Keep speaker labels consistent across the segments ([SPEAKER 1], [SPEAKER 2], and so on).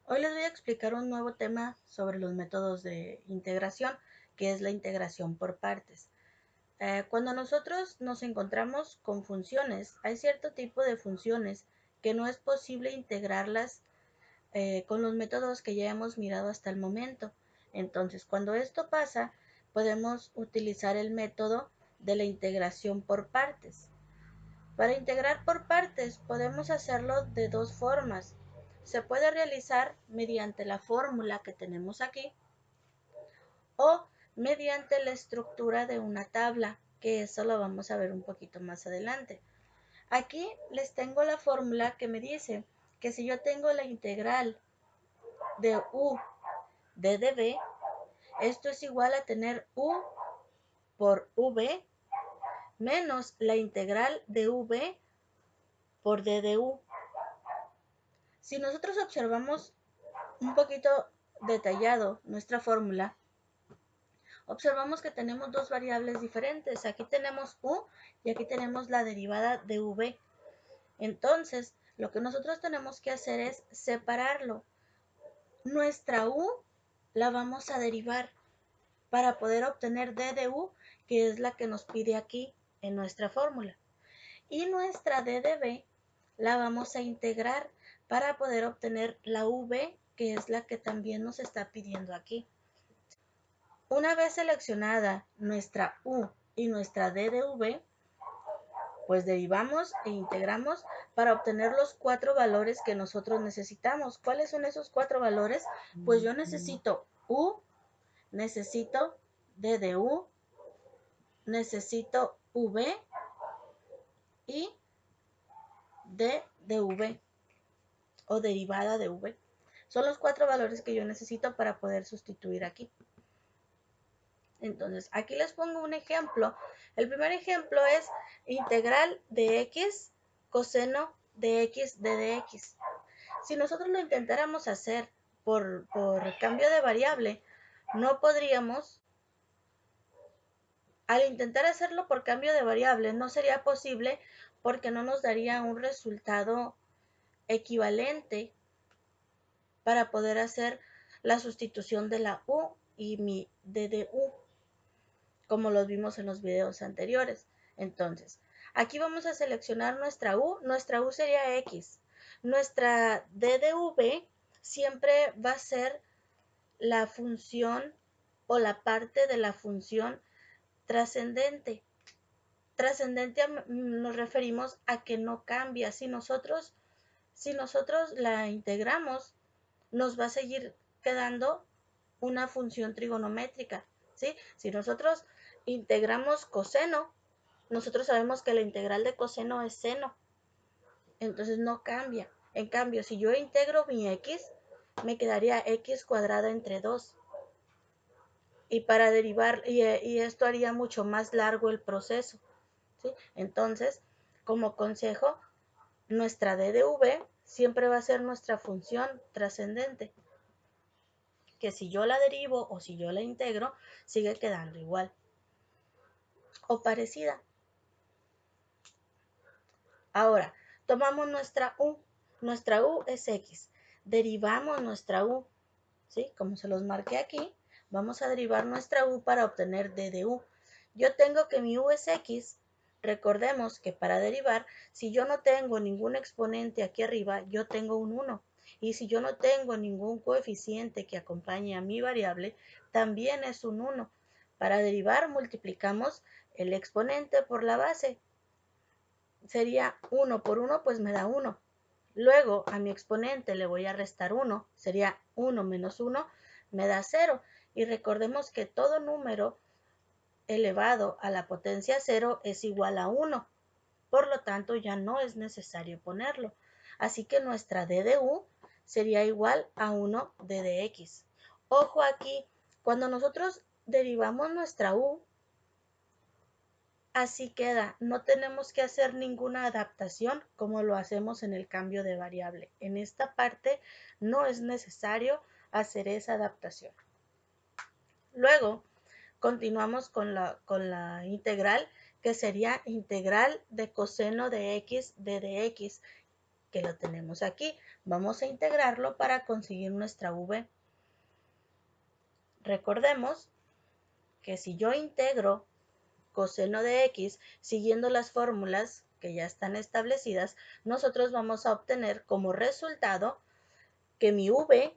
[SPEAKER 1] Hoy les voy a explicar un nuevo tema sobre los métodos de integración, que es la integración por partes. Cuando nosotros nos encontramos con funciones, hay cierto tipo de funciones que no es posible integrarlas con los métodos que ya hemos mirado hasta el momento. Entonces, cuando esto pasa, podemos utilizar el método de la integración por partes. Para integrar por partes podemos hacerlo de dos formas. Se puede realizar mediante la fórmula que tenemos aquí o mediante la estructura de una tabla, que eso lo vamos a ver un poquito más adelante. Aquí les tengo la fórmula que me dice que si yo tengo la integral de u de db, esto es igual a tener u por v menos la integral de v por d de u. Si nosotros observamos un poquito detallado nuestra fórmula, observamos que tenemos dos variables diferentes. Aquí tenemos u y aquí tenemos la derivada de v. Entonces, lo que nosotros tenemos que hacer es separarlo. Nuestra u la vamos a derivar para poder obtener d de u, que es la que nos pide aquí en nuestra fórmula. Y nuestra d de b la vamos a integrar para poder obtener la v, que es la que también nos está pidiendo aquí. Una vez seleccionada nuestra u y nuestra d de v, pues derivamos e integramos para obtener los cuatro valores que nosotros necesitamos. ¿Cuáles son esos cuatro valores? Pues yo necesito u, necesito d de u, necesito v y d de v o derivada de v. Son los cuatro valores que yo necesito para poder sustituir aquí. Entonces, aquí les pongo un ejemplo. El primer ejemplo es integral de x coseno de x de dx. Si nosotros lo intentáramos hacer por cambio de variable, no podríamos, al intentar hacerlo por cambio de variable, no sería posible porque no nos daría un resultado equivalente para poder hacer la sustitución de la u y mi d de u, como los vimos en los videos anteriores. Entonces, aquí vamos a seleccionar nuestra u sería x. Nuestra d de v siempre va a ser la función o la parte de la función trascendente. Trascendente nos referimos a que no cambia. Si nosotros la integramos, nos va a seguir quedando una función trigonométrica, ¿sí? Si nosotros integramos coseno, nosotros sabemos que la integral de coseno es seno, entonces no cambia. En cambio, si yo integro mi x, me quedaría x cuadrada entre 2. Y para derivar, y esto haría mucho más largo el proceso, ¿sí? Entonces, como consejo, nuestra d de v siempre va a ser nuestra función trascendente, que si yo la derivo o si yo la integro, sigue quedando igual o parecida. Ahora, tomamos nuestra u es x, derivamos nuestra u, ¿sí? Como se los marqué aquí, vamos a derivar nuestra u para obtener d de u. Yo tengo que mi u es x, recordemos que para derivar, si yo no tengo ningún exponente aquí arriba, yo tengo un 1. Y si yo no tengo ningún coeficiente que acompañe a mi variable, también es un 1. Para derivar multiplicamos el exponente por la base. Sería 1 por 1, pues me da 1. Luego a mi exponente le voy a restar 1, sería 1 menos 1, me da 0. Y recordemos que todo número elevado a la potencia 0 es igual a 1. Por lo tanto, ya no es necesario ponerlo. Así que nuestra d de u sería igual a 1 d de x. Ojo aquí, cuando nosotros derivamos nuestra u, así queda, no tenemos que hacer ninguna adaptación como lo hacemos en el cambio de variable. En esta parte no es necesario hacer esa adaptación. Luego, continuamos con la integral, que sería integral de coseno de x de dx. que lo tenemos aquí. Vamos a integrarlo para conseguir nuestra v. Recordemos que si yo integro coseno de x siguiendo las fórmulas que ya están establecidas, nosotros vamos a obtener como resultado que mi v,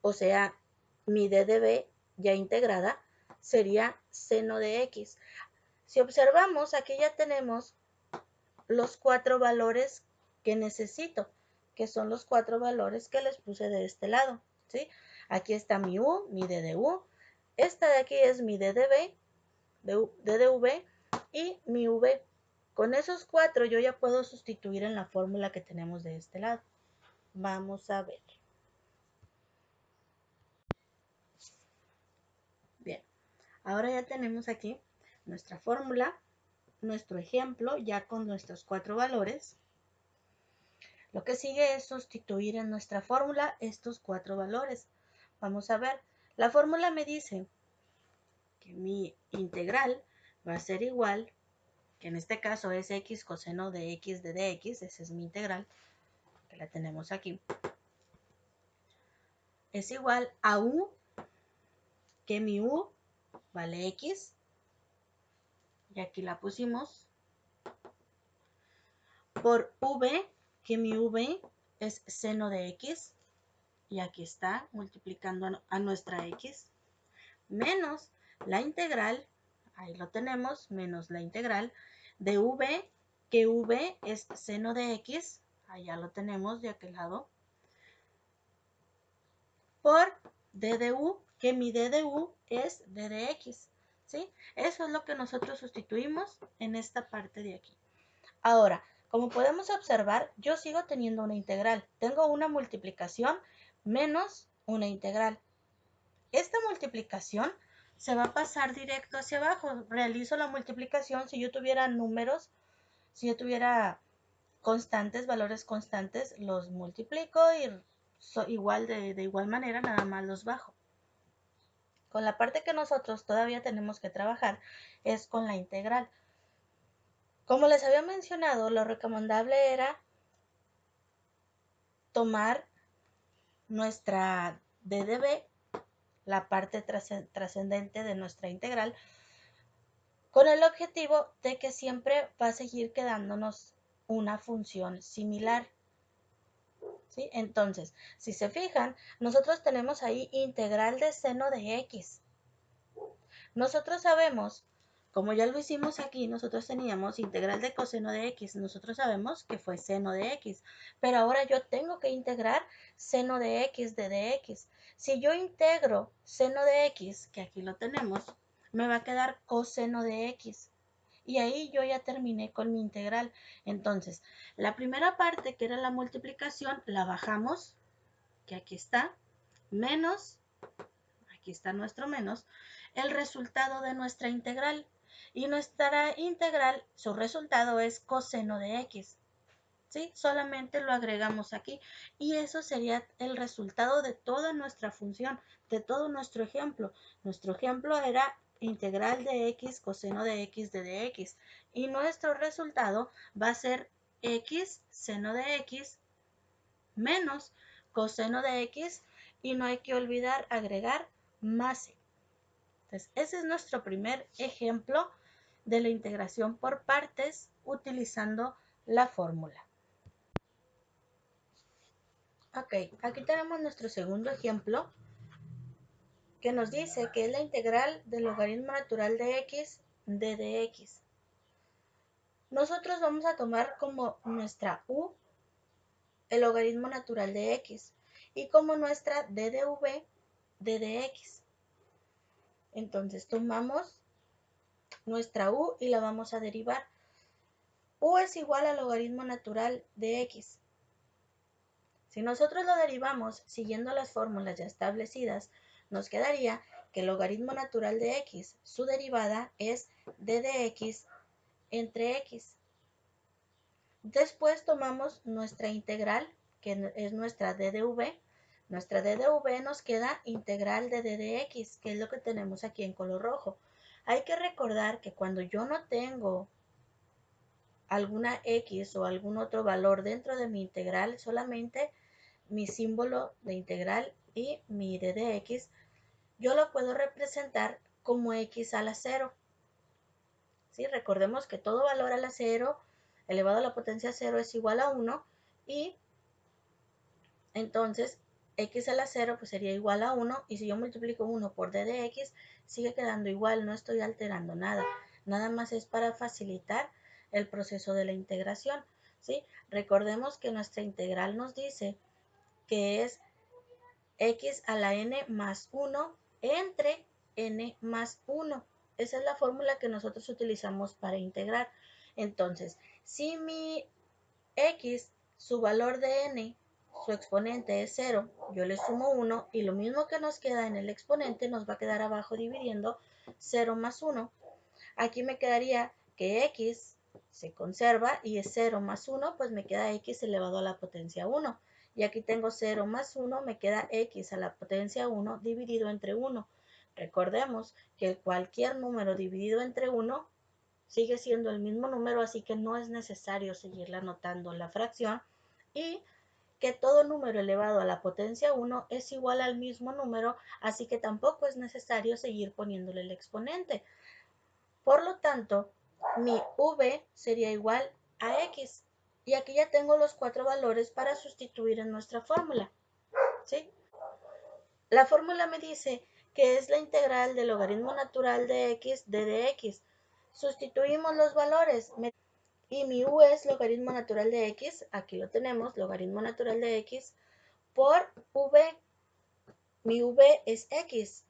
[SPEAKER 1] o sea, mi d de b ya integrada, sería seno de x. Si observamos, aquí ya tenemos los 4 valores que necesito, que son los 4 valores que les puse de este lado, ¿sí? Aquí está mi u, mi d de u, esta de aquí es mi d de b, d de v y mi v. Con esos 4 yo ya puedo sustituir en la fórmula que tenemos de este lado. Vamos a ver. Bien, ahora ya tenemos aquí nuestra fórmula, nuestro ejemplo ya con nuestros 4 valores. Lo que sigue es sustituir en nuestra fórmula estos 4 valores. Vamos a ver, la fórmula me dice que mi integral va a ser igual, que en este caso es x coseno de x de dx, esa es mi integral, que la tenemos aquí, es igual a u, que mi u vale x, y aquí la pusimos, por v, que mi v es seno de x, y aquí está multiplicando a nuestra x, menos la integral, ahí lo tenemos, menos la integral de v, que v es seno de x, allá lo tenemos de aquel lado, por d de u, que mi d de u es d de x, ¿sí? Eso es lo que nosotros sustituimos en esta parte de aquí. Ahora, como podemos observar, yo sigo teniendo una integral. Tengo una multiplicación menos una integral. Esta multiplicación se va a pasar directo hacia abajo. Realizo la multiplicación si yo tuviera números, si yo tuviera constantes, valores constantes, los multiplico y de igual manera nada más los bajo. Con la parte que nosotros todavía tenemos que trabajar es con la integral. Como les había mencionado, lo recomendable era tomar nuestra d de b, la parte trascendente de nuestra integral, con el objetivo de que siempre va a seguir quedándonos una función similar. ¿Sí? Entonces, si se fijan, nosotros tenemos ahí integral de seno de x. Nosotros sabemos, como ya lo hicimos aquí, nosotros teníamos integral de coseno de x. Nosotros sabemos que fue seno de x, pero ahora yo tengo que integrar seno de x de dx. Si yo integro seno de x, que aquí lo tenemos, me va a quedar coseno de x. Y ahí yo ya terminé con mi integral. Entonces, la primera parte, que era la multiplicación, la bajamos, que aquí está, menos, aquí está nuestro menos, el resultado de nuestra integral. Y nuestra integral, su resultado es coseno de x. ¿Sí? Solamente lo agregamos aquí. Y eso sería el resultado de toda nuestra función, de todo nuestro ejemplo. Nuestro ejemplo era integral de x coseno de x de dx. Y nuestro resultado va a ser x seno de x menos coseno de x. Y no hay que olvidar agregar más c. Entonces, ese es nuestro primer ejemplo de la integración por partes utilizando la fórmula. Ok, aquí tenemos nuestro segundo ejemplo que nos dice que es la integral del logaritmo natural de x de dx. Nosotros vamos a tomar como nuestra u el logaritmo natural de x y como nuestra d de v de dx. Entonces tomamos nuestra u y la vamos a derivar. U es igual al logaritmo natural de x. Si nosotros lo derivamos siguiendo las fórmulas ya establecidas, nos quedaría que el logaritmo natural de x, su derivada es d de x entre x. Después tomamos nuestra integral, que es nuestra d de v. Nuestra d de v nos queda integral de d de x, que es lo que tenemos aquí en color rojo. Hay que recordar que cuando yo no tengo alguna x o algún otro valor dentro de mi integral, solamente mi símbolo de integral y mi d de x, yo lo puedo representar como x a la 0. ¿Sí? Recordemos que todo valor a la 0 elevado a la potencia 0 es igual a 1 y entonces x a la 0 pues sería igual a 1 y si yo multiplico 1 por d de x sigue quedando igual, no estoy alterando nada. Nada más es para facilitar el proceso de la integración. ¿Sí? Recordemos que nuestra integral nos dice que es x a la n más 1 entre n más 1. Esa es la fórmula que nosotros utilizamos para integrar. Entonces, si mi x, su valor de n, su exponente es 0, yo le sumo 1 y lo mismo que nos queda en el exponente nos va a quedar abajo dividiendo 0 más 1. Aquí me quedaría que x se conserva y es 0 más 1, pues me queda x elevado a la potencia 1. Y aquí tengo 0 más 1, me queda x a la potencia 1 dividido entre 1. Recordemos que cualquier número dividido entre 1 sigue siendo el mismo número, así que no es necesario seguirle anotando la fracción. Y que todo número elevado a la potencia 1 es igual al mismo número, así que tampoco es necesario seguir poniéndole el exponente. Por lo tanto, mi v sería igual a x. Y aquí ya tengo los 4 valores para sustituir en nuestra fórmula. ¿Sí? La fórmula me dice que es la integral del logaritmo natural de x d de x. Sustituimos los valores. Y mi u es logaritmo natural de x. Aquí lo tenemos, logaritmo natural de x por v. Mi v es x.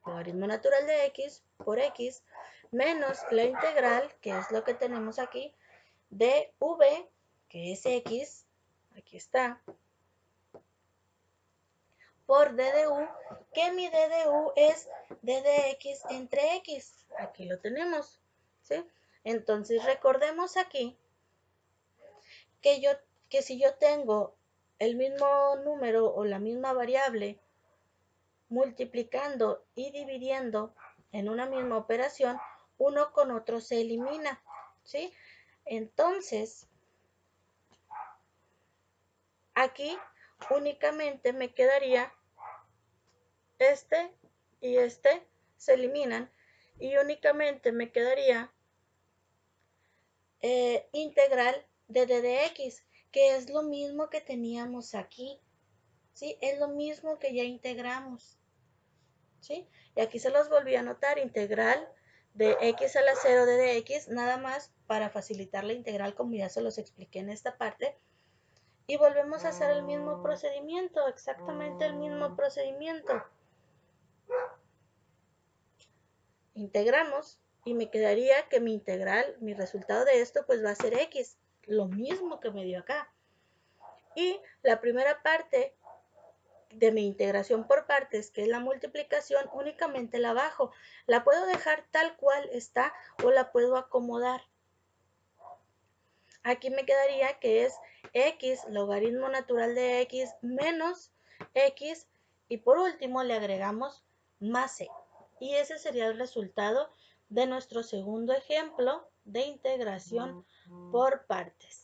[SPEAKER 1] Logaritmo natural de x por x menos la integral, que es lo que tenemos aquí, de v, que es x, aquí está, por d de u, que mi d de u es d de x entre x. Aquí lo tenemos, ¿sí? Entonces recordemos aquí que si yo tengo el mismo número o la misma variable multiplicando y dividiendo en una misma operación, uno con otro se elimina, ¿sí? Entonces, aquí únicamente me quedaría este y este se eliminan y únicamente me quedaría integral de d de x, que es lo mismo que teníamos aquí, ¿sí? Es lo mismo que ya integramos, ¿sí? Y aquí se los volví a anotar, integral de x a la 0 de x, nada más para facilitar la integral como ya se los expliqué en esta parte. Y volvemos a hacer el mismo procedimiento, exactamente el mismo procedimiento. Integramos y me quedaría que mi integral, mi resultado de esto pues va a ser x, lo mismo que me dio acá. Y la primera parte de mi integración por partes, que es la multiplicación, únicamente la bajo. La puedo dejar tal cual está o la puedo acomodar. Aquí me quedaría que es x logaritmo natural de x menos x y por último le agregamos más c. Y ese sería el resultado de nuestro segundo ejemplo de integración por partes.